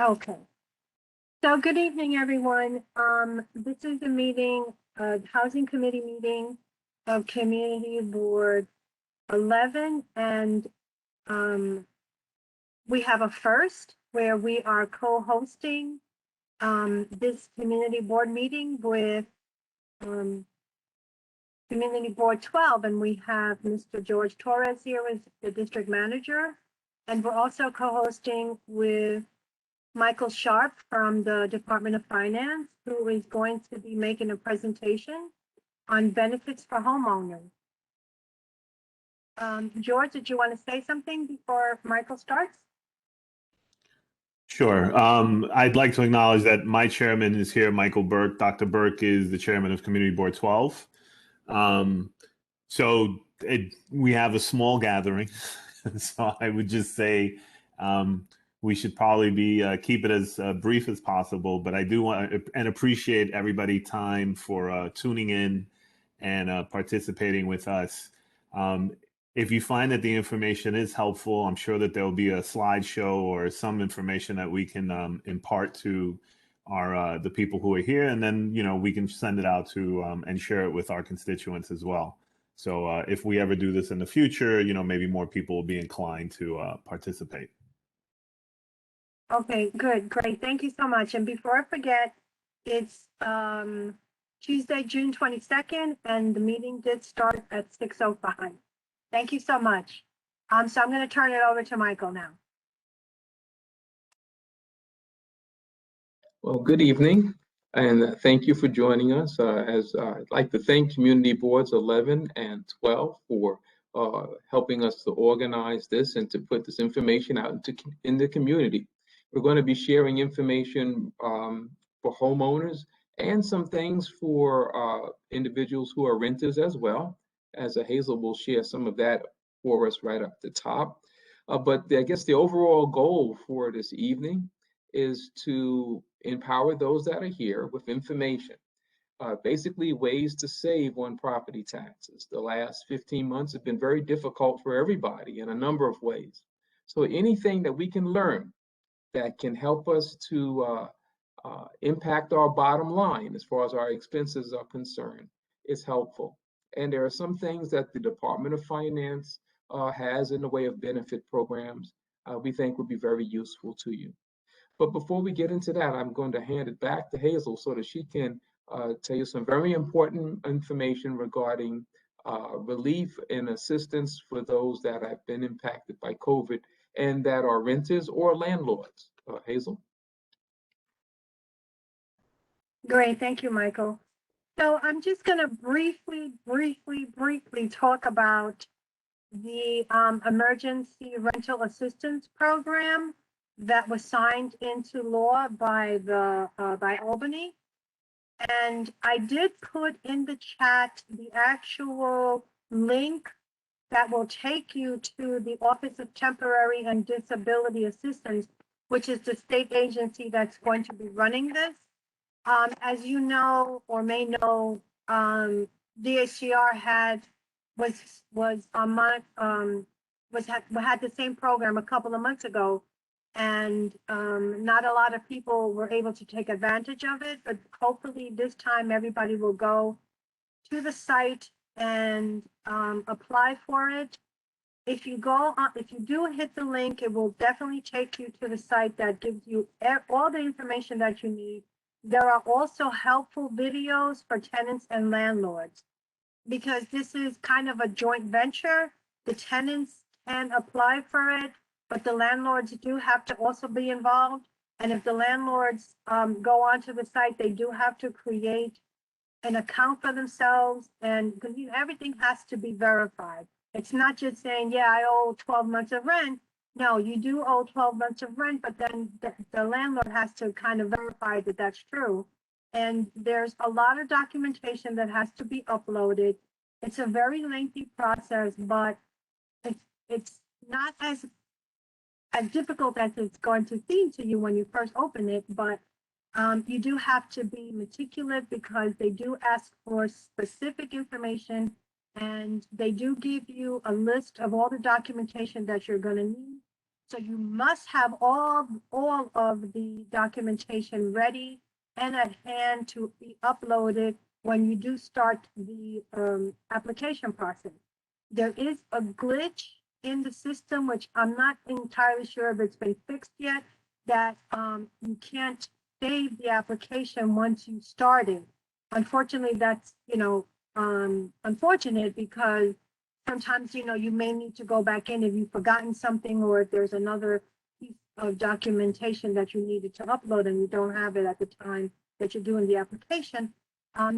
Okay. So good evening, everyone. This is a meeting, Housing Committee meeting of Community Board 11, and we have a first where we are co-hosting this Community Board meeting with Community Board 12, and we have Mr. George Torres here as the district manager, and we're also co-hosting with Michael Sharp from the Department of Finance, who is going to be making a presentation on benefits for homeowners. George, did you want to say something before Michael starts? Sure. I'd like to acknowledge that my chairman is here, Michael Burke. Dr. Burke is the chairman of Community Board 12. We have a small gathering. So I would just say we should probably keep it as brief as possible. But I do want and appreciate everybody's time for tuning in and participating with us. If you find that the information is helpful, I'm sure that there will be a slideshow or some information that we can impart to the people who are here, and then we can send it out to and share it with our constituents as well. So if we ever do this in the future, maybe more people will be inclined to participate. Okay, good, great. Thank you so much. And before I forget, it's Tuesday, June 22nd, and the meeting did start at 6:05. Thank you so much. So I'm going to turn it over to Michael now. Well, good evening, and thank you for joining us. I'd like to thank Community Boards 11 and 12 for helping us to organize this and to put this information out in the community. We're going to be sharing information for homeowners and some things for individuals who are renters as well. As Hazel will share some of that for us right up the top. But I guess the overall goal for this evening is to empower those that are here with information, basically ways to save on property taxes. The last 15 months have been very difficult for everybody in a number of ways. So anything that we can learn that can help us to impact our bottom line as far as our expenses are concerned is helpful. And there are some things that the Department of Finance has in the way of benefit programs we think would be very useful to you. But before we get into that, I'm going to hand it back to Hazel so that she can tell you some very important information regarding relief and assistance for those that have been impacted by COVID and that are renters or landlords. Hazel? Great, thank you, Michael. So I'm just going to briefly talk about the emergency rental assistance program that was signed into law by Albany. And I did put in the chat the actual link that will take you to the Office of Temporary and Disability Assistance, which is the state agency that's going to be running this. As you know or may know, DHCR had the same program a couple of months ago, and not a lot of people were able to take advantage of it. But hopefully this time everybody will go to the site and apply for it. If you do hit the link, it will definitely take you to the site that gives you all the information that you need. There are also helpful videos for tenants and landlords, because this is kind of a joint venture. The tenants can apply for it, but the landlords do have to also be involved. And if the landlords go onto the site, they do have to create an account for themselves, and because everything has to be verified. It's not just saying, yeah, I owe 12 months of rent. No, you do owe 12 months of rent, but then the landlord has to kind of verify that that's true. And there's a lot of documentation that has to be uploaded. It's a very lengthy process, but it's not as difficult as it's going to seem to you when you first open it, but you do have to be meticulous because they do ask for specific information, and they do give you a list of all the documentation that you're going to need. So you must have all of the documentation ready and at hand to be uploaded when you do start the application process. There is a glitch in the system, which I'm not entirely sure if it's been fixed yet, that you can't save the application once you start it. Unfortunately, that's, unfortunate, because sometimes, you may need to go back in if you've forgotten something, or if there's another piece of documentation that you needed to upload and you don't have it at the time that you're doing the application.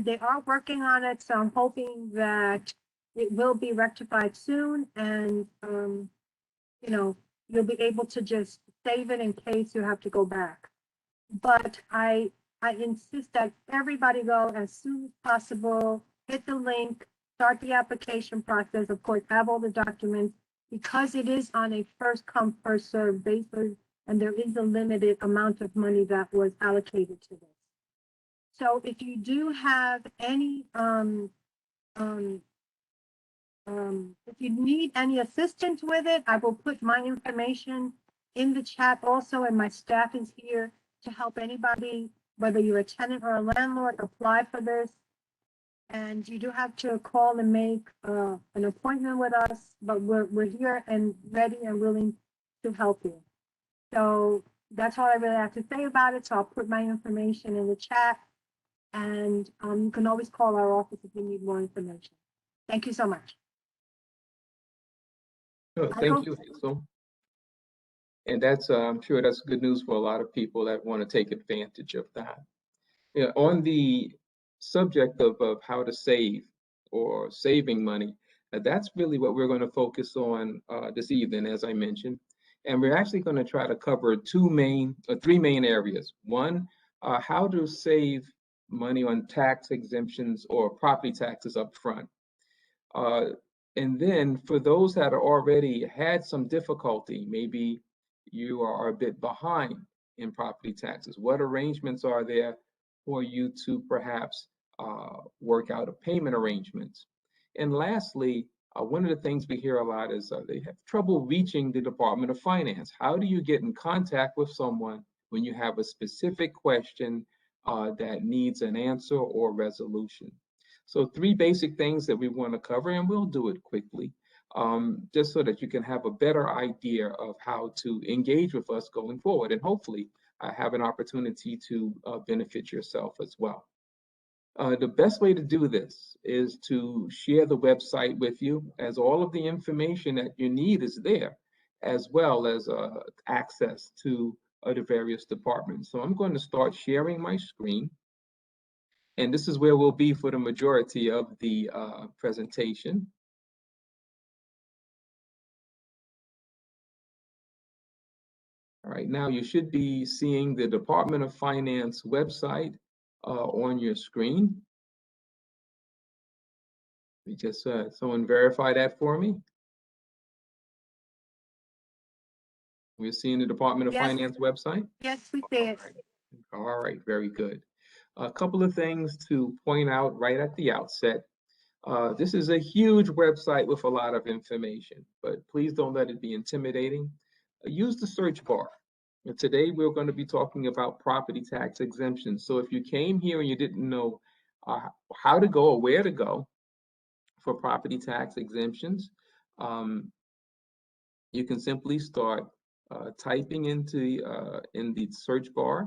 They are working on it, so I'm hoping that it will be rectified soon, and you'll be able to just save it in case you have to go back. But I insist that everybody go as soon as possible, hit the link, start the application process, of course, have all the documents, because it is on a first come, first served basis, and there is a limited amount of money that was allocated to this. So if you do have any, if you need any assistance with it, I will put my information in the chat also, and my staff is here to help anybody, whether you're a tenant or a landlord, apply for this. And you do have to call and make an appointment with us, but we're here and ready and willing to help you. So that's all I really have to say about it. So I'll put my information in the chat, and you can always call our office if you need more information. Thank you so much. Thank you, Hazel. And that's, I'm sure that's good news for a lot of people that want to take advantage of that. Yeah, on the subject of how to save or saving money, that's really what we're going to focus on this evening, as I mentioned. And we're actually going to try to cover three main areas. One, how to save money on tax exemptions or property taxes up front. And then for those that are already had some difficulty, maybe you are a bit behind in property taxes, what arrangements are there for you to perhaps work out a payment arrangements? And lastly, one of the things we hear a lot is they have trouble reaching the Department of Finance. How do you get in contact with someone when you have a specific question that needs an answer or resolution? So 3 basic things that we want to cover, and we'll do it quickly, just so that you can have a better idea of how to engage with us going forward, and hopefully have an opportunity to benefit yourself as well. The best way to do this is to share the website with you, as all of the information that you need is there, as well as access to the various departments. So I'm going to start sharing my screen. And this is where we'll be for the majority of the presentation. All right, now you should be seeing the Department of Finance website on your screen. We just someone verify that for me. We're seeing the Department of Finance website? Yes, we did. All right, very good. A couple of things to point out right at the outset. This is a huge website with a lot of information, but please don't let it be intimidating. Use the search bar. And today we're going to be talking about property tax exemptions. So if you came here and you didn't know how to go or where to go for property tax exemptions, you can simply start typing into in the search bar.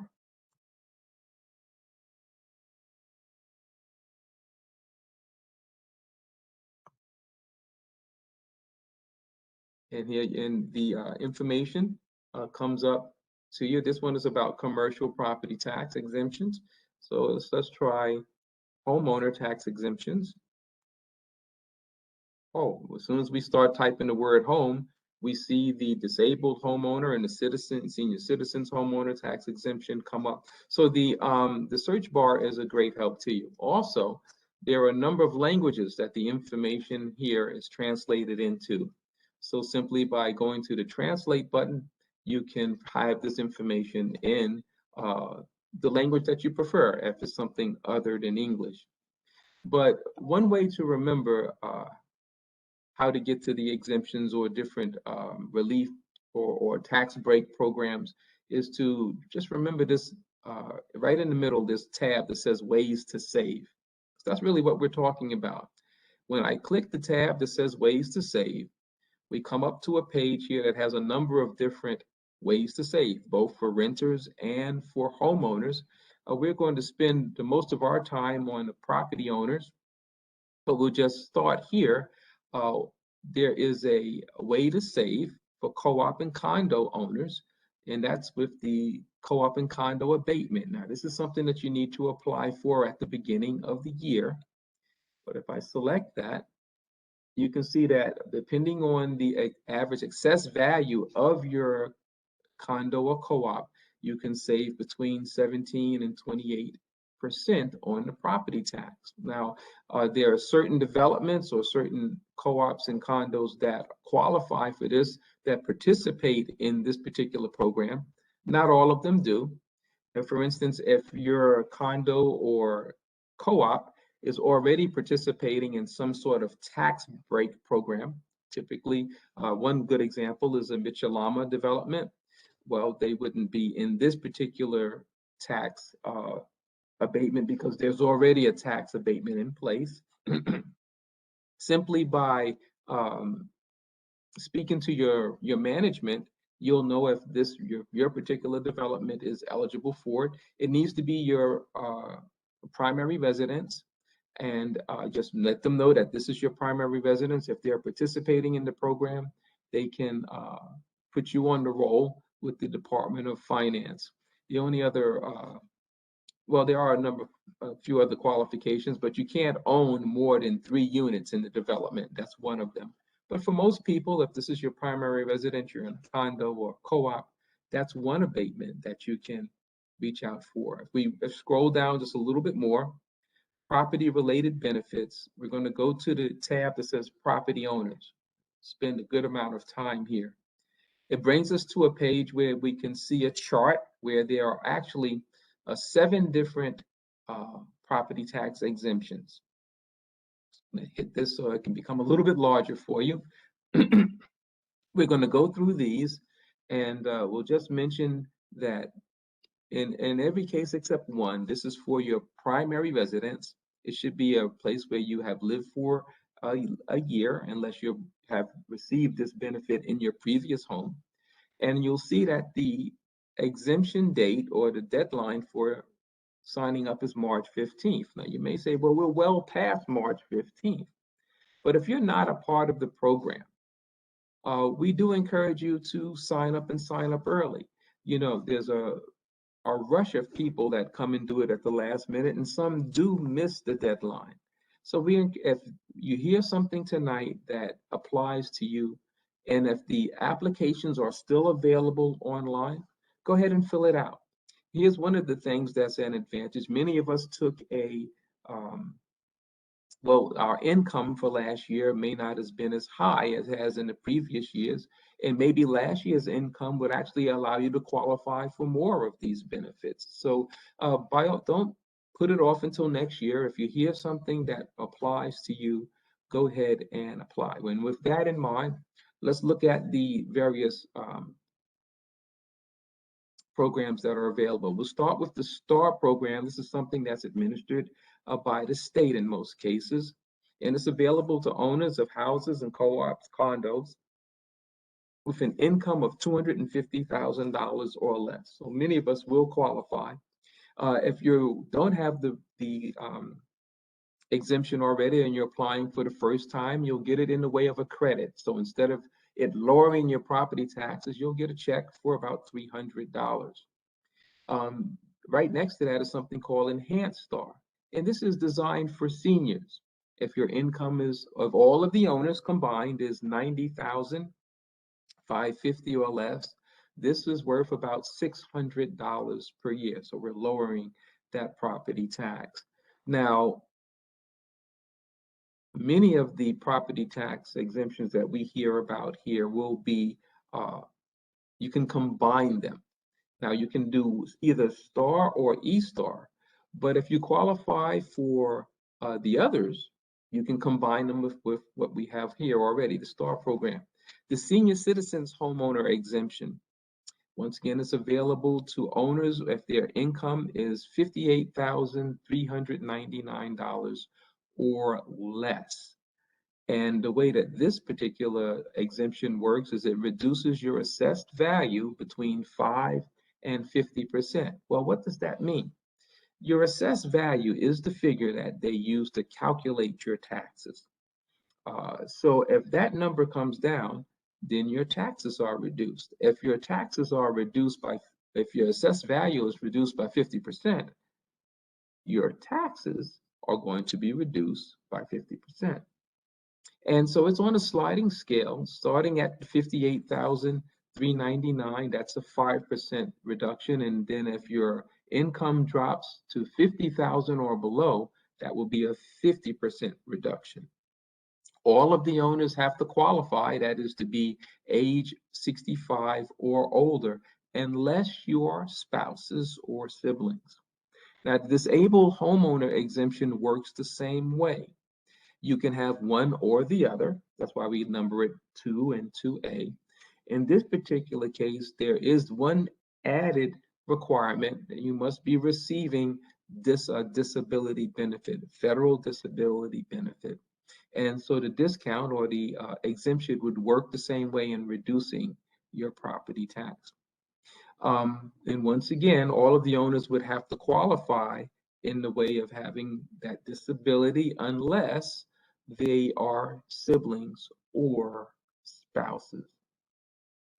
And here in the information comes up to you. This one is about commercial property tax exemptions. So let's try homeowner tax exemptions. Oh, as soon as we start typing the word home, we see the disabled homeowner and the senior citizens homeowner tax exemption come up. So the search bar is a great help to you. Also, there are a number of languages that the information here is translated into. So simply by going to the translate button, you can have this information in the language that you prefer, if it's something other than English. But one way to remember how to get to the exemptions or different relief or tax break programs is to just remember this right in the middle, this tab that says ways to save. So that's really what we're talking about. When I click the tab that says ways to save, we come up to a page here that has a number of different ways to save, both for renters and for homeowners. We're going to spend the most of our time on the property owners, but we'll just start here. There is a way to save for co-op and condo owners, and that's with the co-op and condo abatement. Now, this is something that you need to apply for at the beginning of the year. But if I select that, you can see that depending on the average excess value of your condo or co-op, you can save between 17 and 28% on the property tax. Now, there are certain developments or certain co-ops and condos that qualify for this, that participate in this particular program. Not all of them do. And for instance, if your condo or co-op is already participating in some sort of tax break program, typically one good example is a Michelama development. Well, they wouldn't be in this particular tax abatement because there's already a tax abatement in place. Simply by speaking to your management, you'll know if this your particular development is eligible for it. It needs to be your primary residence, and just let them know that this is your primary residence. If they're participating in the program, they can put you on the roll with the Department of Finance. The only other, well, there are a few other qualifications, but you can't own more than 3 units in the development. That's one of them. But for most people, if this is your primary residence, you're in a condo or co-op, that's one abatement that you can reach out for. If we scroll down just a little bit more, property-related benefits, we're going to go to the tab that says property owners. Spend a good amount of time here. It brings us to a page where we can see a chart where there are actually 7 different property tax exemptions. I'm going to hit this so it can become a little bit larger for you. We're going to go through these, and we'll just mention that in every case except one, this is for your primary residence. It should be a place where you have lived for a year, unless you have received this benefit in your previous home. And you'll see that the exemption date or the deadline for signing up is March 15th. Now, you may say, well, we're well past March 15th. But if you're not a part of the program, we do encourage you to sign up and sign up early. You know, there's a rush of people that come and do it at the last minute, and some do miss the deadline. So if you hear something tonight that applies to you, and if the applications are still available online, go ahead and fill it out. Here's one of the things that's an advantage. Many of us took well, our income for last year may not have been as high as it has in the previous years. And maybe last year's income would actually allow you to qualify for more of these benefits. So don't put it off until next year. If you hear something that applies to you, go ahead and apply. And with that in mind, let's look at the various programs that are available. We'll start with the STAR program. This is something that's administered by the state in most cases, and it's available to owners of houses and co-ops, condos, with an income of $250,000 or less. So many of us will qualify. If you don't have the exemption already and you're applying for the first time, you'll get it in the way of a credit. So instead of it lowering your property taxes, you'll get a check for about $300. Right next to that is something called Enhanced Star. And this is designed for seniors. If your income is, of all of the owners combined, is $90,550 or less, this is worth about $600 per year. So we're lowering that property tax. Now, many of the property tax exemptions that we hear about here will be, you can combine them. Now, you can do either STAR or E-STAR, but if you qualify for the others, you can combine them with what we have here already, the STAR program. The senior citizens homeowner exemption. Once again, it's available to owners if their income is $58,399 or less. And the way that this particular exemption works is it reduces your assessed value between 5 and 50%. Well, what does that mean? Your assessed value is the figure that they use to calculate your taxes. So if that number comes down, then your taxes are reduced. If your taxes are reduced by, if your assessed value is reduced by 50%, your taxes are going to be reduced by 50%. And so it's on a sliding scale, starting at 58,399, that's a 5% reduction. And then if your income drops to 50,000 or below, that will be a 50% reduction. All of the owners have to qualify, that is to be age 65 or older, unless you are spouses or siblings. Now, the disabled homeowner exemption works the same way. You can have one or the other. That's why we number it 2 and 2A. In this particular case, there is one added requirement that you must be receiving this disability benefit, federal disability benefit. And so the discount or the exemption would work the same way in reducing your property tax. And once again, all of the owners would have to qualify in the way of having that disability unless they are siblings or spouses.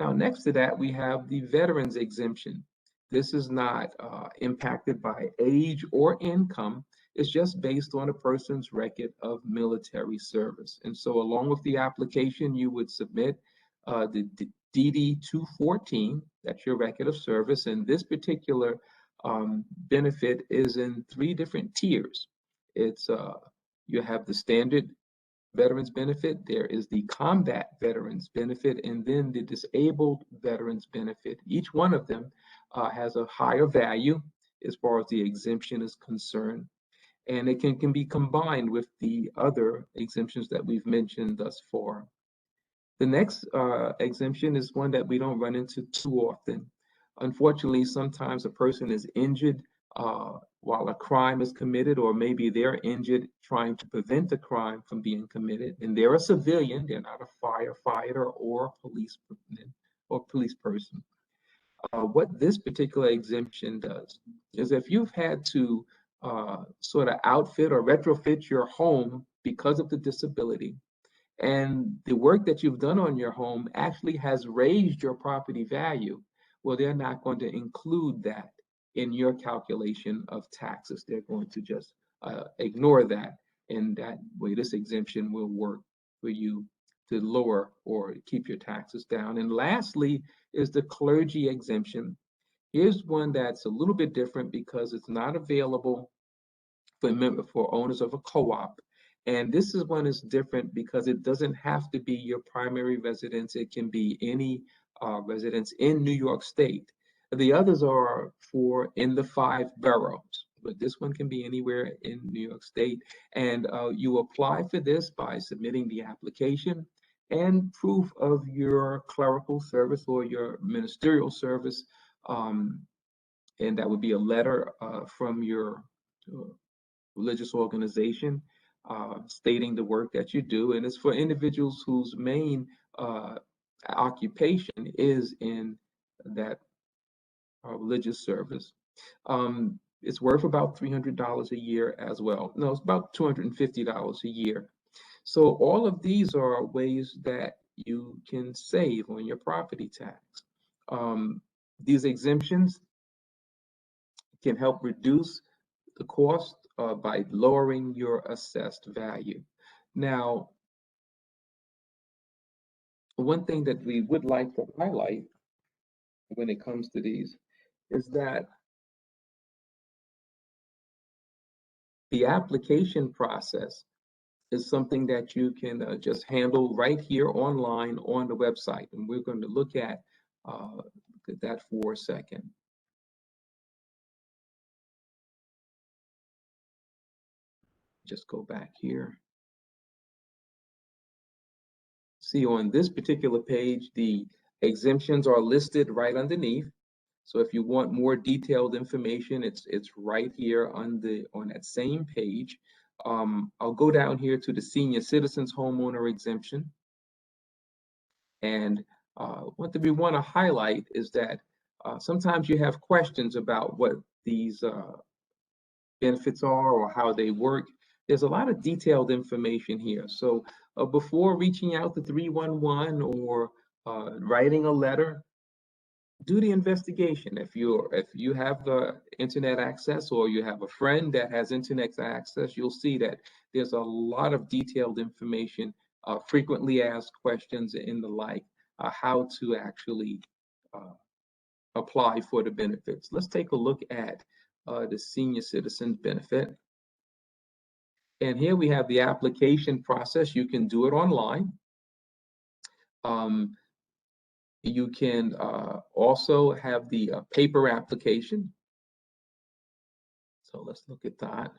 Now, next to that, we have the veterans exemption. This is not impacted by age or income. It's just based on a person's record of military service. And so along with the application, you would submit the DD 214, that's your record of service. And this particular benefit is in 3 different tiers. It's you have the standard veterans benefit, there is the combat veterans benefit, and then the disabled veterans benefit. Each one of them has a higher value as far as the exemption is concerned, and it can be combined with the other exemptions that we've mentioned thus far. The next exemption is one that we don't run into too often. Unfortunately, sometimes a person is injured while a crime is committed, or maybe they're injured trying to prevent the crime from being committed, and they're a civilian, they're not a firefighter or a police person. What this particular exemption does is if you've had to sort of outfit or retrofit your home because of the disability, and the work that you've done on your home actually has raised your property value, well, they're not going to include that in your calculation of taxes. They're going to just ignore that. And that way, this exemption will work for you to lower or keep your taxes down. And lastly is the clergy exemption. Here's one that's a little bit different because it's not available for owners of a co-op. And this is one is different because it doesn't have to be your primary residence. It can be any residence in New York State. The others are for in the 5 boroughs, but this one can be anywhere in New York State. And you apply for this by submitting the application and proof of your clerical service or your ministerial service. And that would be a letter from your religious organization stating the work that you do. And it's for individuals whose main occupation is in that religious service. It's worth about $300 a year as well. No, it's about $250 a year. So all of these are ways that you can save on your property tax. These exemptions can help reduce the cost by lowering your assessed value. Now, one thing that we would like to highlight when it comes to these is that the application process is something that you can just handle right here online on the website. And we're going to look at that for a second. Just go back here. see on this particular page, the exemptions are listed right underneath. So if you want more detailed information, it's right here on that same page. I'll go down here to the senior citizens homeowner exemption. And what we want to highlight is that sometimes you have questions about what these benefits are or how they work. There's a lot of detailed information here. So before reaching out to 311 or writing a letter, do the investigation. If you have the internet access or you have a friend that has internet access, you'll see that there's a lot of detailed information, frequently asked questions and the like, how to actually apply for the benefits. Let's take a look at the senior citizen benefit. And here we have the application process. You can do it online. You can also have the paper application. So let's look at that.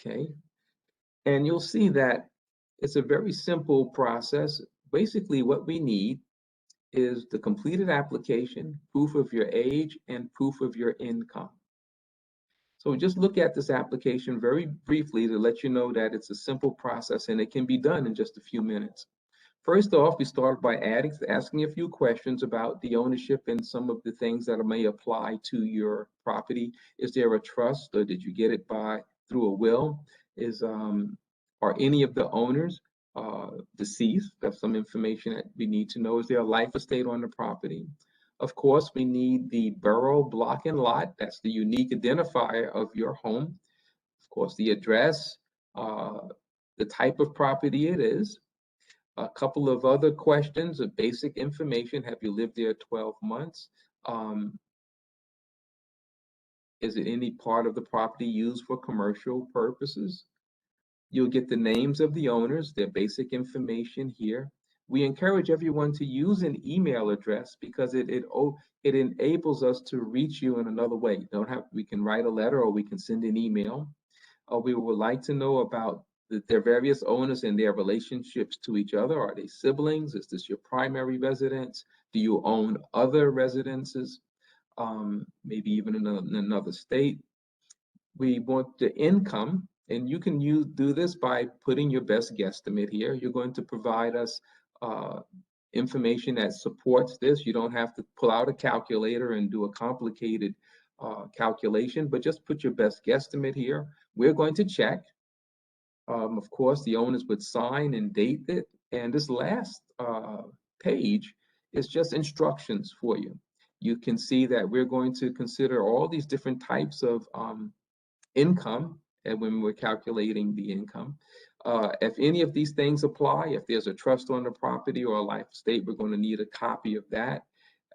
Okay. And you'll see that it's a very simple process. Basically, what we need is the completed application, proof of your age, and proof of your income. So just look at this application very briefly to let you know that it's a simple process and it can be done in just a few minutes. First off, we start by asking a few questions about the ownership and some of the things that may apply to your property. Is there a trust, or did you get it through a will? Are any of the owners deceased? That's some information that we need to know. Is there a life estate on the property? Of course, we need the borough, block, and lot. That's the unique identifier of your home. Of course, the address, the type of property it is. A couple of other questions of basic information. Have you lived there 12 months? Is it any part of the property used for commercial purposes? You'll get the names of the owners, their basic information here. We encourage everyone to use an email address because it enables us to reach you in another way. We can write a letter or we can send an email. We would like to know about their various owners and their relationships to each other. Are they siblings? Is this your primary residence? Do you own other residences? Maybe even in another state. We want the income, and you can do this by putting your best guesstimate here. You're going to provide us information that supports this. You don't have to pull out a calculator and do a complicated calculation, but just put your best guesstimate here. We're going to check. Of course, the owners would sign and date it. And this last page is just instructions for you. You can see that we're going to consider all these different types of income and when we're calculating the income. If any of these things apply, if there's a trust on the property or a life estate, we're going to need a copy of that.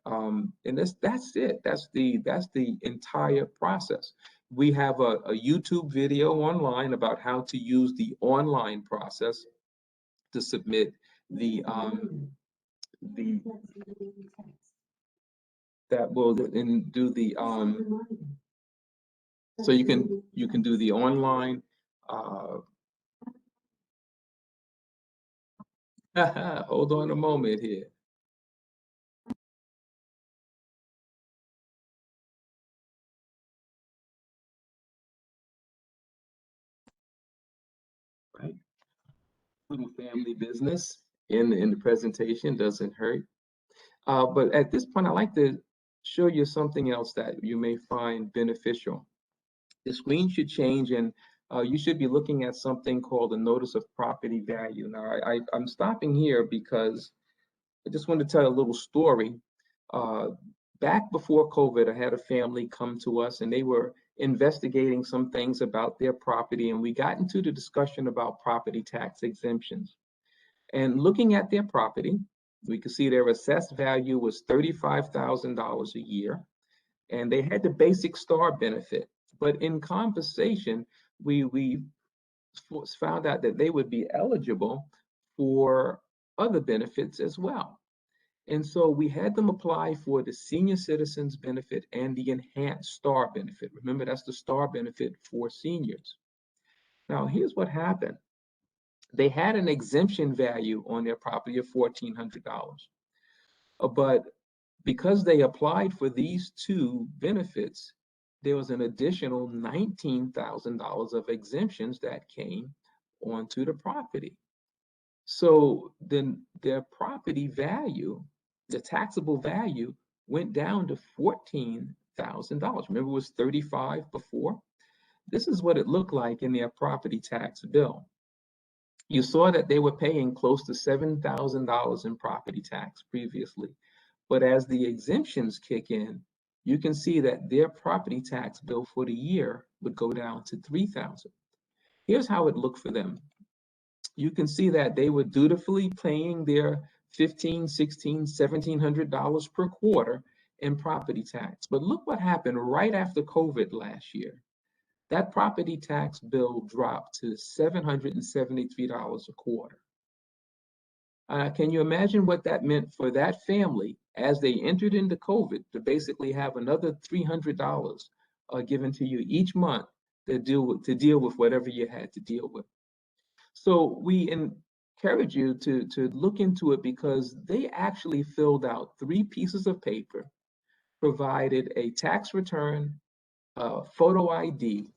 And that's it. That's the entire process. We have a YouTube video online about how to use the online process to submit that will and do the so you can do the online hold on a moment here. Right. Little family business in the presentation doesn't hurt. But at this point, I'd like to show you something else that you may find beneficial. The screen should change and you should be looking at something called a notice of property value. Now, I'm stopping here because I just want to tell a little story. Back before COVID, I had a family come to us and they were investigating some things about their property, and we got into the discussion about property tax exemptions. And looking at their property, we could see their assessed value was $35,000 a year, and they had the basic STAR benefit. But in conversation, we found out that they would be eligible for other benefits as well. And so we had them apply for the senior citizens benefit and the enhanced star benefit. Remember, that's the star benefit for seniors. Now, here's what happened. They had an exemption value on their property of $1,400. But because they applied for these two benefits, there was an additional $19,000 of exemptions that came onto the property. So then their property value, the taxable value, went down to $14,000. Remember, it was 35 before. This is what it looked like in their property tax bill. You saw that they were paying close to $7,000 in property tax previously. But as the exemptions kick in, you can see that their property tax bill for the year would go down to $3,000. Here's how it looked for them. You can see that they were dutifully paying their $1,500, $1,600, $1,700 per quarter in property tax. But look what happened right after COVID last year. That property tax bill dropped to $773 a quarter. Can you imagine what that meant for that family as they entered into COVID to basically have another $300 given to you each month to deal with whatever you had to deal with? So we encourage you to look into it, because they actually filled out 3 pieces of paper, provided a tax return, photo ID,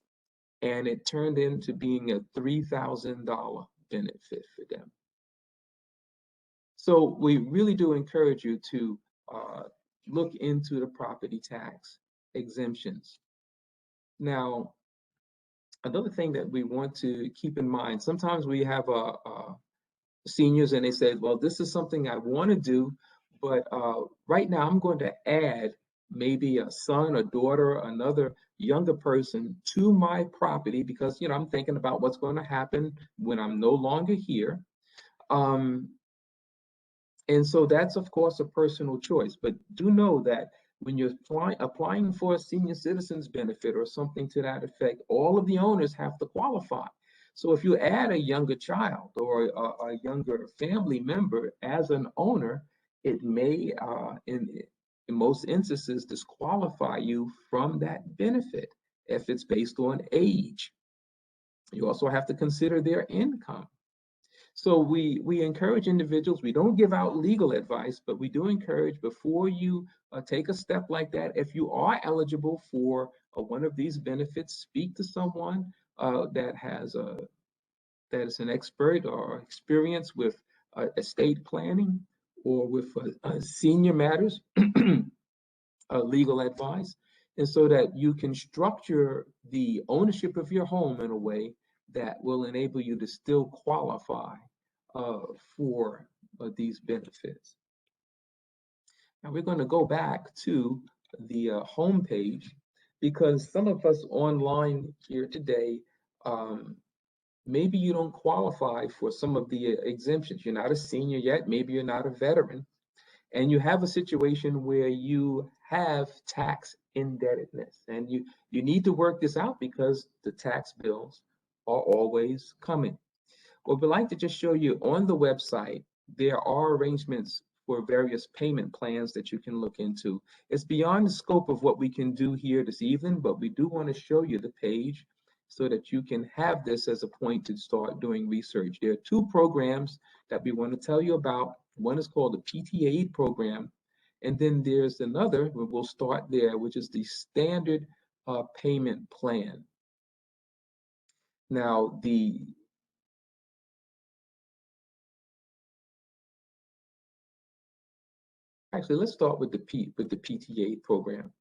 and it turned into being a $3,000 benefit for them. So we really do encourage you to look into the property tax exemptions. Now, another thing that we want to keep in mind, sometimes we have seniors and they say, well, this is something I want to do, but right now I'm going to add maybe a son, a daughter, another younger person to my property because, I'm thinking about what's going to happen when I'm no longer here. And so that's, of course, a personal choice. But do know that when you're applying for a senior citizens benefit or something to that effect, all of the owners have to qualify. So if you add a younger child or a younger family member as an owner, it may, in most instances, disqualify you from that benefit if it's based on age. You also have to consider their income. So we encourage individuals, we don't give out legal advice, but we do encourage, before you take a step like that, if you are eligible for one of these benefits, speak to someone that is an expert or experience with estate planning or with senior matters, legal advice, and so that you can structure the ownership of your home in a way that will enable you to still qualify for these benefits. Now we're going to go back to the home page, because some of us online here today, maybe you don't qualify for some of the exemptions. You're not a senior yet, maybe you're not a veteran, and you have a situation where you have tax indebtedness, and you need to work this out because the tax bills are always coming. Well, we'd like to just show you on the website, there are arrangements for various payment plans that you can look into. It's beyond the scope of what we can do here this evening, but we do want to show you the page so that you can have this as a point to start doing research. There are 2 programs that we want to tell you about. One is called the PTA program, and then there's another, we'll start there, which is the standard payment plan. Now, actually, let's start with the PTA program.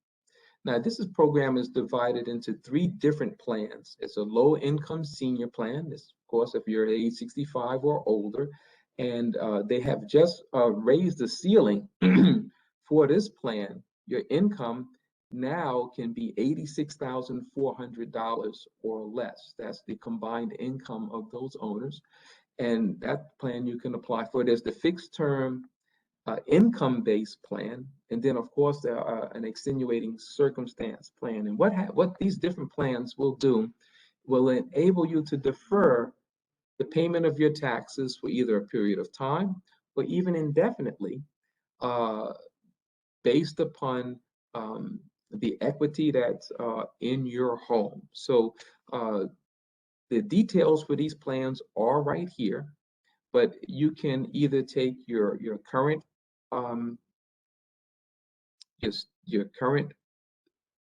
Now, this program is divided into 3 different plans. It's a low-income senior plan. This, of course, if you're age 65 or older, and they have just raised the ceiling for this plan. Your income now can be $86,400 or less. That's the combined income of those owners, and that plan you can apply for. There's the fixed term income-based plan, and then of course there are an extenuating circumstance plan. And what these different plans will do will enable you to defer the payment of your taxes for either a period of time or even indefinitely, based upon the equity that's in your home. So the details for these plans are right here, but you can either take your current your current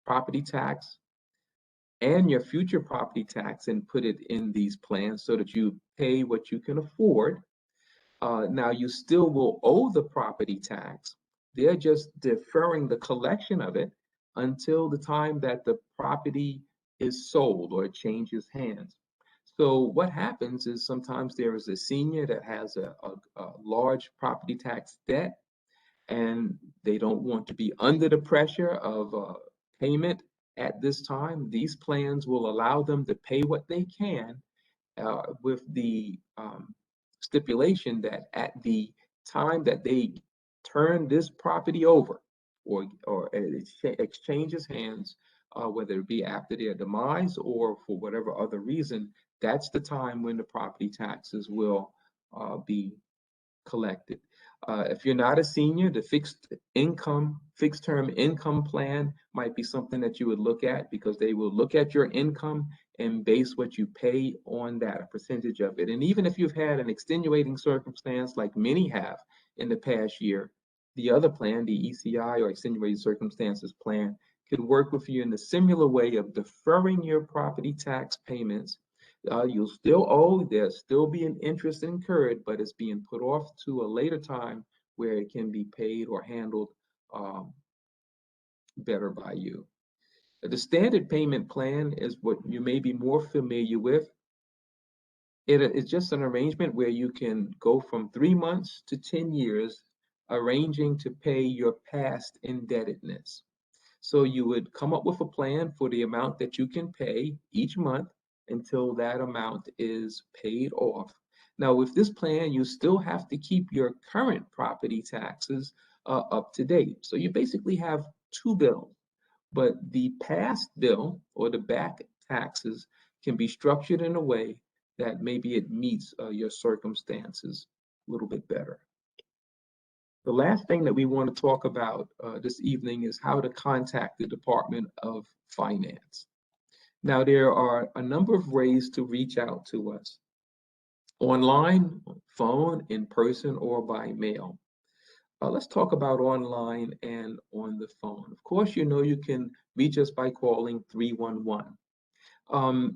property tax and your future property tax and put it in these plans so that you pay what you can afford. Now you still will owe the property tax. They're just deferring the collection of it until the time that the property is sold or it changes hands. So what happens is sometimes there is a senior that has a large property tax debt, and they don't want to be under the pressure of payment at this time. These plans will allow them to pay what they can with the stipulation that at the time that they turn this property over or it exchanges hands, whether it be after their demise or for whatever other reason, that's the time when the property taxes will be collected. If you're not a senior, the fixed term income plan might be something that you would look at, because they will look at your income and base what you pay on that, a percentage of it. And even if you've had an extenuating circumstance like many have in the past year, the other plan, the ECI or extenuating circumstances plan, could work with you in a similar way of deferring your property tax payments. You'll still owe, there'll still be an interest incurred, but it's being put off to a later time where it can be paid or handled better by you. The standard payment plan is what you may be more familiar with. It's just an arrangement where you can go from 3 months to 10 years, arranging to pay your past indebtedness. So you would come up with a plan for the amount that you can pay each month until that amount is paid off. Now, with this plan, you still have to keep your current property taxes up to date. So you basically have two bills, but the past bill or the back taxes can be structured in a way that maybe it meets your circumstances a little bit better. The last thing that we want to talk about this evening is how to contact the Department of Finance. Now, there are a number of ways to reach out to us: online, phone, in person, or by mail. Let's talk about online and on the phone. Of course, you know you can reach us by calling 311.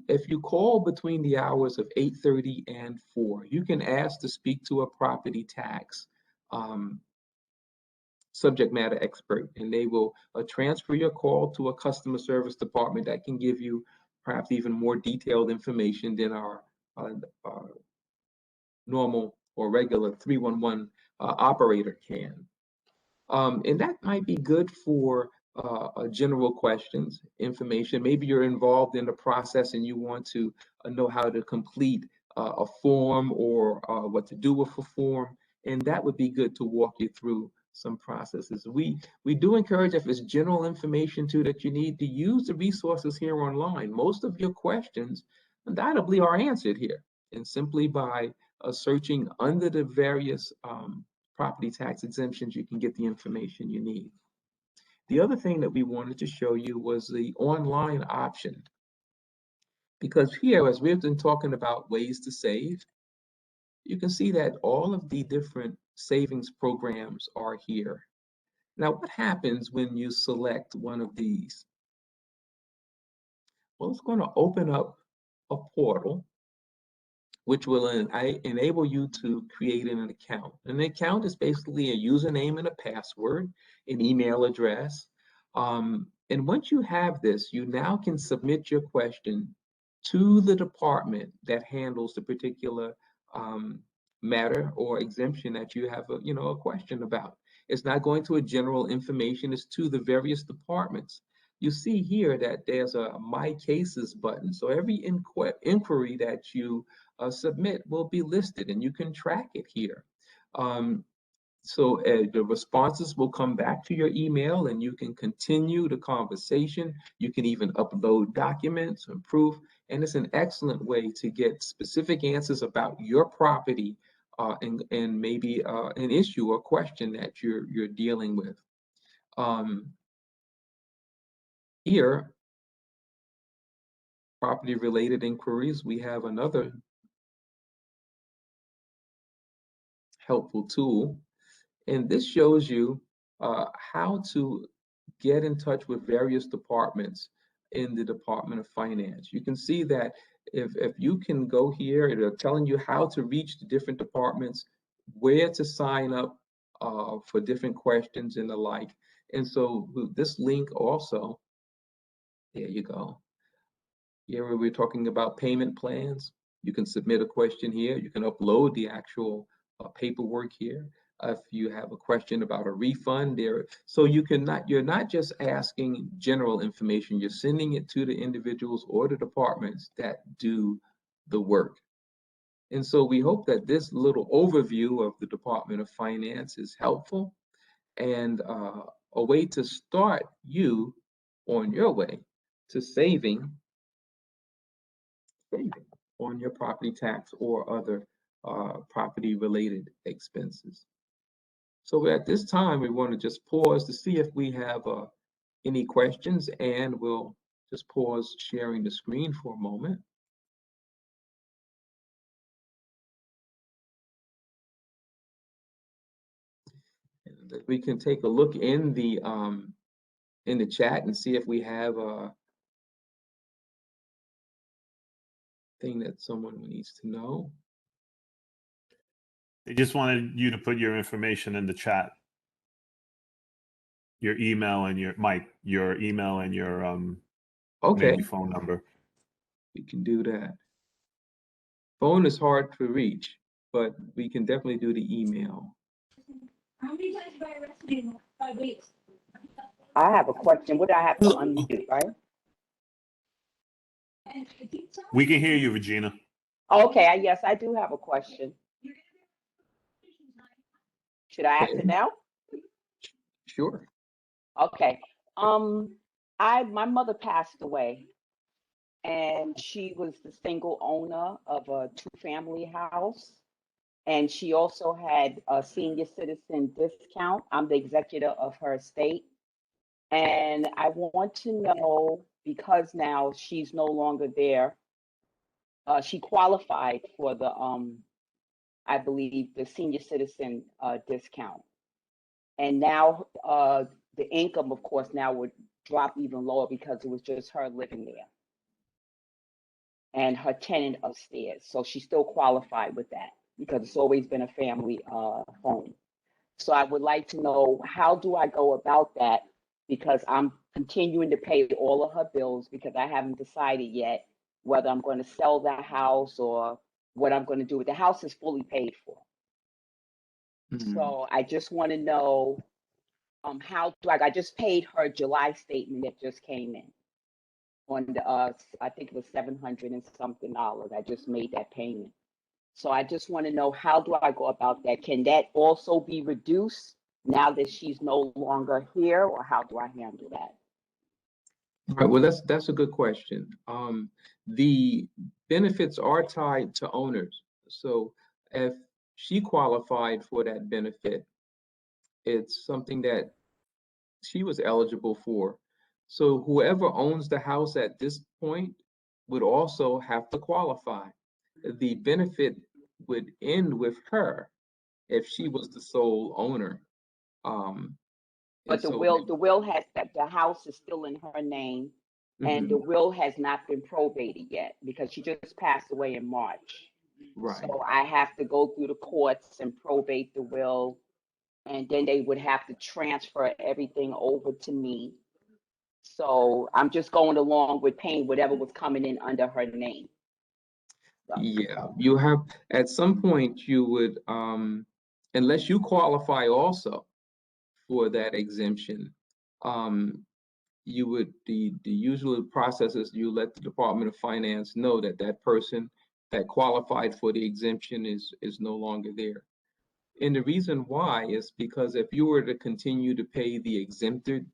If you call between the hours of 8:30 and 4, you can ask to speak to a property tax subject matter expert, and they will transfer your call to a customer service department that can give you perhaps even more detailed information than our normal or regular 311 operator can. And that might be good for general questions, information. Maybe you're involved in the process and you want to know how to complete a form or what to do with a form, and that would be good to walk you through some processes. We do encourage, if it's general information too that you need, to use the resources here online. Most of your questions undoubtedly are answered here, and simply by searching under the various property tax exemptions, you can get the information you need. The other thing that we wanted to show you was the online option, because here, as we've been talking about ways to save, you can see that all of the different savings programs are here. Now, what happens when you select one of these? Well, it's going to open up a portal which will enable you to create an account. An account is basically a username and a password, an email address. And once you have this, you now can submit your question to the department that handles the particular matter or exemption that you have a question about. It's not going to a general information, it's to the various departments. You see here that there's a My Cases button. So every inquiry that you submit will be listed, and you can track it here. So the responses will come back to your email, and you can continue the conversation. You can even upload documents and proof, and it's an excellent way to get specific answers about your property and maybe an issue or question that you're dealing with. Here, property related inquiries, we have another helpful tool, and this shows you how to get in touch with various departments in the Department of Finance. You can see that if you can go here, it'll telling you how to reach the different departments, where to sign up for different questions and the like. And so this link also, there you go. Here where we're talking about payment plans, you can submit a question here. You can upload the actual paperwork here. If you have a question about a refund there, so you're not just asking general information, you're sending it to the individuals or the departments that do the work. And so we hope that this little overview of the Department of Finance is helpful and a way to start you on your way to saving on your property tax or other property related expenses. So at this time, we want to just pause to see if we have any questions, and we'll just pause sharing the screen for a moment. And we can take a look in the chat and see if we have a thing that someone needs to know. They just wanted you to put your information in the chat. Your email and your email and your Okay, maybe phone number. we can do that. Phone is hard to reach, but we can definitely do the email. How many times have I arrested in 5 weeks? I have a question. Would I have to unmute, right? And I think so. We can hear you, Regina. Okay, yes, I do have a question. Should I ask it now? Sure. Okay. My mother passed away, and she was the single owner of a 2-family house, and she also had a senior citizen discount. I'm the executor of her estate, and I want to know, because now she's no longer there, she qualified for the I believe the senior citizen discount. And now the income, of course, now would drop even lower because it was just her living there and her tenant upstairs. So she still qualified with that because it's always been a family home. So I would like to know, how do I go about that? Because I'm continuing to pay all of her bills because I haven't decided yet whether I'm going to sell that house or what I'm going to do with the house. Is fully paid for. So I just want to know how do I just paid her July statement that just came in on the I think it was $700 and something. I just made that payment. So I just want to know, how do I go about that? Can that also be reduced now that she's no longer here, or how do I handle that? All right, well, that's a good question. The benefits are tied to owners. So if she qualified for that benefit, it's something that she was eligible for. So whoever owns the house at this point would also have to qualify. The benefit would end with her if she was the sole owner. But the will has that the house is still in her name, and the will has not been probated yet because she just passed away in March. Right. So I have to go through the courts and probate the will, and then they would have to transfer everything over to me. So I'm just going along with paying whatever was coming in under her name. So. Yeah, you have, at some point you would, unless you qualify also for that exemption, you would, the usual process is you let the Department of Finance know that that person that qualified for the exemption is no longer there. And the reason why is because if you were to continue to pay the exempted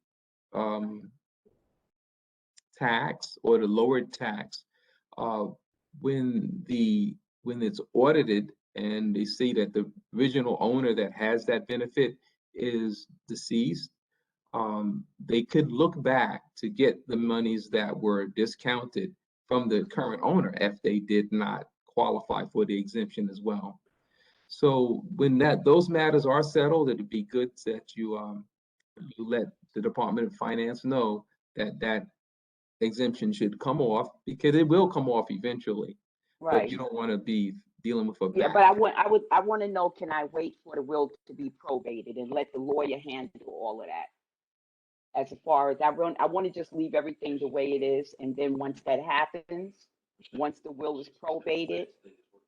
tax or the lowered tax, when it's audited and they see that the original owner that has that benefit is deceased, they could look back to get the monies that were discounted from the current owner if they did not qualify for the exemption as well. So when those matters are settled, it'd be good that you let the Department of Finance know that that exemption should come off, because it will come off eventually. But Right. you don't want to be dealing with a Yeah, back. but I want to know, can I wait for the will to be probated and let the lawyer handle all of that? As far as I want to just leave everything the way it is, and then once that happens, once the will is probated,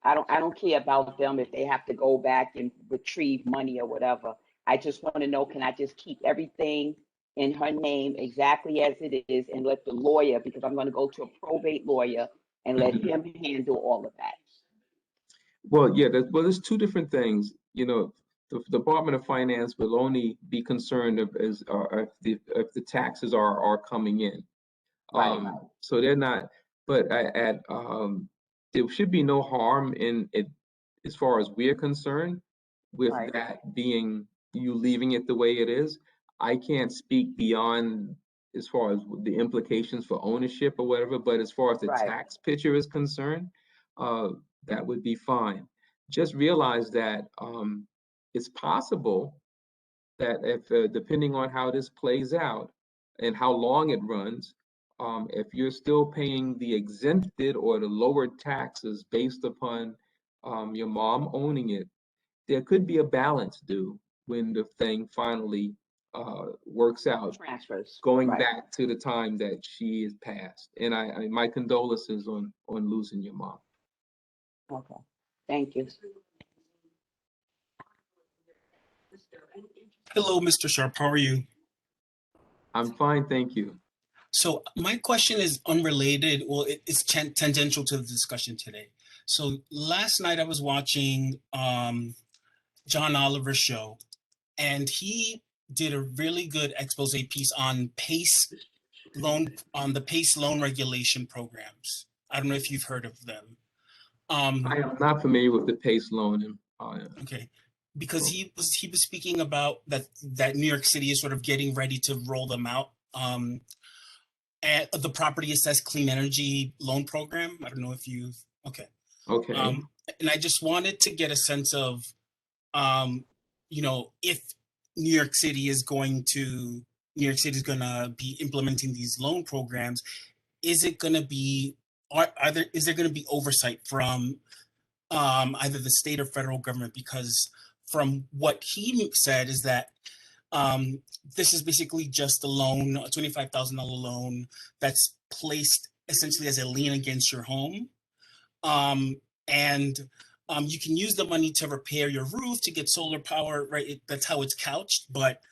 I don't care about them if they have to go back and retrieve money or whatever. I just want to know, can I just keep everything in her name exactly as it is and let the lawyer, because I'm going to go to a probate lawyer and let him handle all of that. Well, yeah, there's two different things. You know, the Department of Finance will only be concerned if the taxes are coming in. Right. So they're not, but there should be no harm in it as far as we're concerned with Right. that being, you leaving it the way it is. I can't speak beyond as far as the implications for ownership or whatever, but as far as the Right. tax picture is concerned, that would be fine. Just realize that it's possible that if depending on how this plays out and how long it runs, if you're still paying the exempted or the lower taxes based upon your mom owning it, there could be a balance due when the thing finally works out, Transfers. going Right. back to the time that she is passed. And my condolences on losing your mom. Okay. Thank you. Hello, Mr. Sharp. How are you? I'm fine, thank you. So my question is unrelated. Well, it's tangential to the discussion today. So last night I was watching John Oliver's show, and he did a really good expose piece on the PACE loan regulation programs. I don't know if you've heard of them. I am not familiar with the PACE loan. Okay, because he was speaking about that New York City is sort of getting ready to roll them out. At the property assessed clean energy loan program. I don't know if you've okay. And I just wanted to get a sense of, if New York City is going to be implementing these loan programs, is it going to be is there going to be oversight from either the state or federal government? Because from what he said is that this is basically just a loan, a $25,000 loan that's placed essentially as a lien against your home. And you can use the money to repair your roof, to get solar power, right? That's how it's couched. But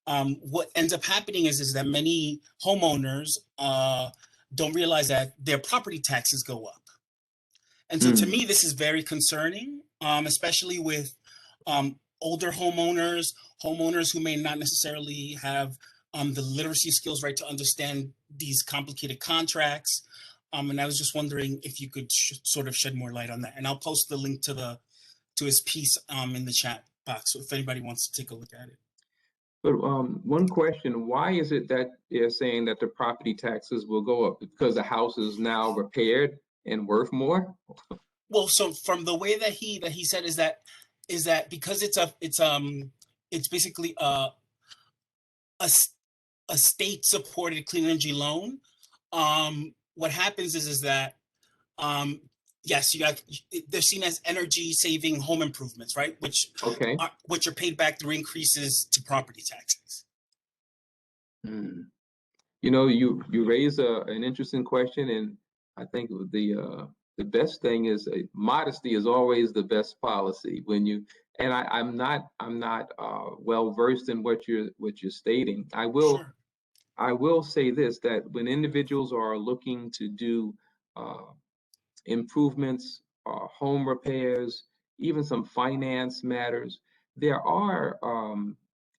what ends up happening is that many homeowners don't realize that their property taxes go up. And so to me, this is very concerning, especially with older homeowners who may not necessarily have the literacy skills, right, to understand these complicated contracts. And I was just wondering if you could sort of shed more light on that. And I'll post the link to his piece in the chat box, so if anybody wants to take a look at it. But one question, why is it that they're saying that the property taxes will go up? Because the house is now repaired and worth more? Well, so from the way that he said is that because it's basically a state supported clean energy loan. What happens is that yes, they're seen as energy saving home improvements, right? Which are paid back through increases to property taxes. You know, you raise an interesting question, and I think the best thing is modesty is always the best policy. When you and I'm not well versed in what you're stating. I will say this, that when individuals are looking to do improvements, home repairs, even some finance matters, there are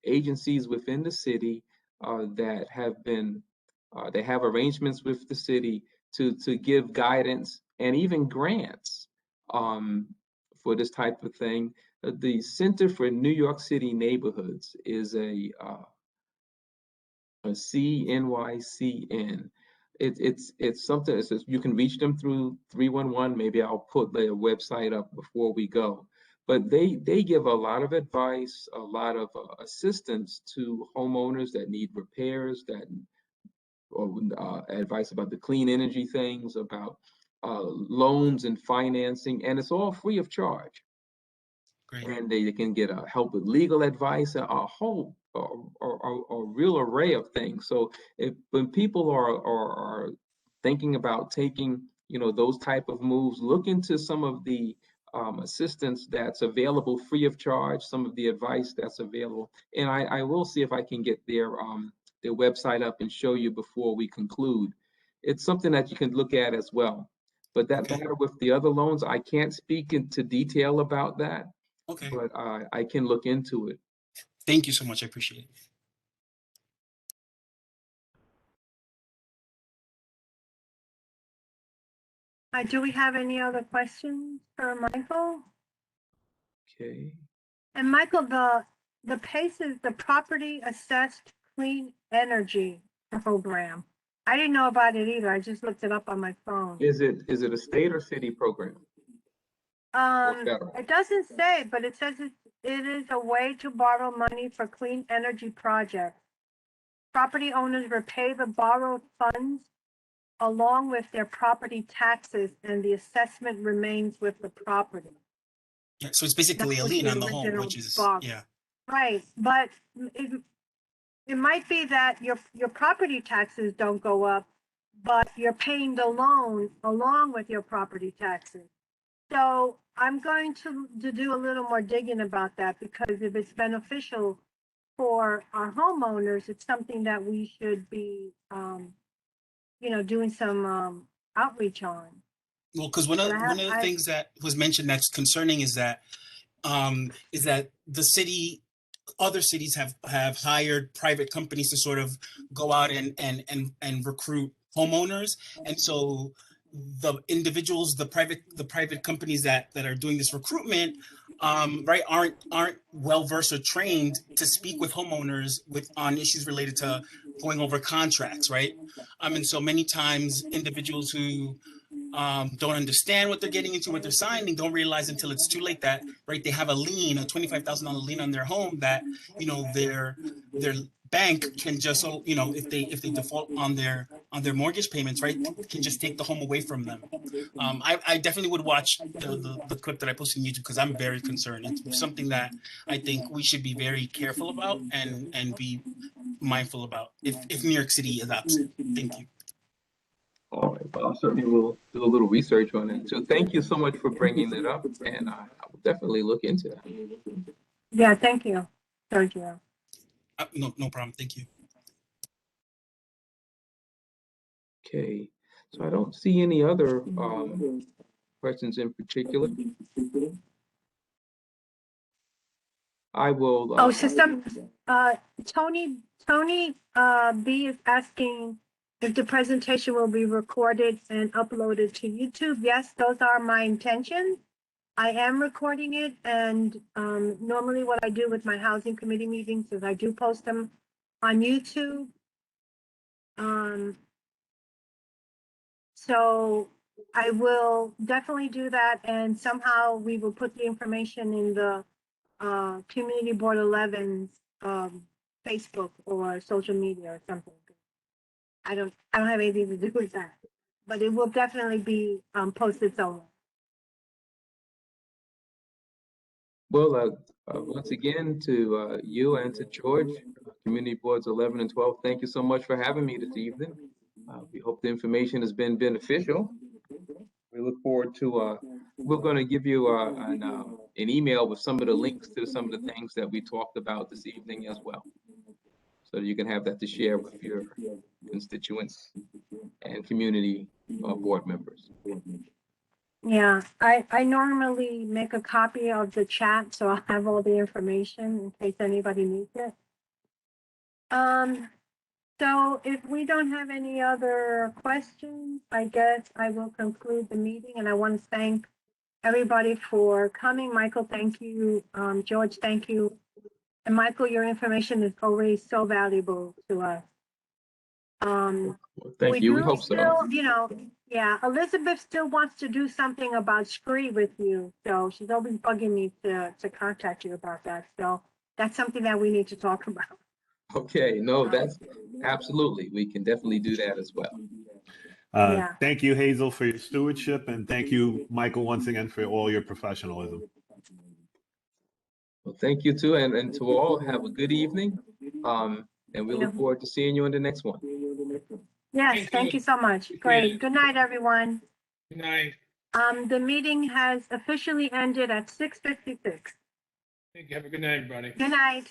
agencies within the city that have been, they have arrangements with the city to give guidance and even grants for this type of thing. The Center for New York City Neighborhoods is a CNYCN. It's something that says you can reach them through 311. Maybe I'll put their website up before we go. But they give a lot of advice, a lot of assistance to homeowners that need repairs, or advice about the clean energy things, about loans and financing, and it's all free of charge. Great. And they can get help with legal advice, a whole a real array of things. So when people are thinking about taking, you know, those type of moves, look into some of the assistance that's available free of charge, some of the advice that's available. And I will see if I can get their website up and show you before we conclude. It's something that you can look at as well. But that Okay. matter with the other loans, I can't speak into detail about that. Okay. But I can look into it. Thank you so much. I appreciate it. Do we have any other questions for Michael? Okay. And Michael, the PACE is the Property Assessed Clean Energy Program. I didn't know about it either. I just looked it up on my phone. Is it a state or city program? Federal? It doesn't say, but it says it is a way to borrow money for clean energy projects. Property owners repay the borrowed funds along with their property taxes, and the assessment remains with the property. Yeah. So it's basically That a was lien the on the home, original which is, box. yeah. Right, but it might be that your property taxes don't go up, but you're paying the loan along with your property taxes. So I'm going to do a little more digging about that, because if it's beneficial for our homeowners, it's something that we should be, you know, doing some outreach on. Well, because one of the things that was mentioned that's concerning is that the city, other cities have hired private companies to sort of go out and recruit homeowners, and so the individuals, the private companies that are doing this recruitment, right, aren't well versed or trained to speak with homeowners on issues related to going over contracts, right? And so many times individuals who don't understand what they're getting into, what they're signing, don't realize until it's too late that, right, they have a lien, a $25,000 lien on their home that, you know, their bank can just, you know, if they default on their mortgage payments, right, can just take the home away from them. I definitely would watch the clip that I posted on YouTube, because I'm very concerned. It's something that I think we should be very careful about and be mindful about if New York City adopts it. Thank you. All right, well, I certainly will do a little research on it. So thank you so much for bringing it up, and I will definitely look into that. Yeah, thank you, Sergio. No problem. Thank you. Okay, so I don't see any other questions in particular. I will. Tony B is asking if the presentation will be recorded and uploaded to YouTube. Yes, those are my intentions. I am recording it, and normally what I do with my housing committee meetings is I do post them on YouTube. So I will definitely do that, and somehow we will put the information in the Community Board 11's Facebook or social media or something. I don't have anything to do with that, but it will definitely be posted somewhere. Well, once again, to you and to George, Community Boards 11 and 12, thank you so much for having me this evening. We hope the information has been beneficial. We look forward to, we're going to give you an email with some of the links to some of the things that we talked about this evening as well, so that you can have that to share with your constituents and community board members. Yeah, I normally make a copy of the chat, so I'll have all the information in case anybody needs it. So if we don't have any other questions, I guess I will conclude the meeting, and I want to thank everybody for coming. Michael, thank you. George, thank you. And Michael, your information is always so valuable to us. Thank you. We hope so. Still, yeah, Elizabeth still wants to do something about Scree with you. So she's always bugging me to contact you about that. So that's something that we need to talk about. Okay, no, that's absolutely. We can definitely do that as well. Yeah. Thank you, Hazel, for your stewardship, and thank you, Michael, once again for all your professionalism. Well, thank you too, and to all, have a good evening. And we look forward to seeing you in the next one. Yes, thank you so much. Great. Good night, everyone. Good night. The meeting has officially ended at 6:56. Have a good night, everybody. Good night.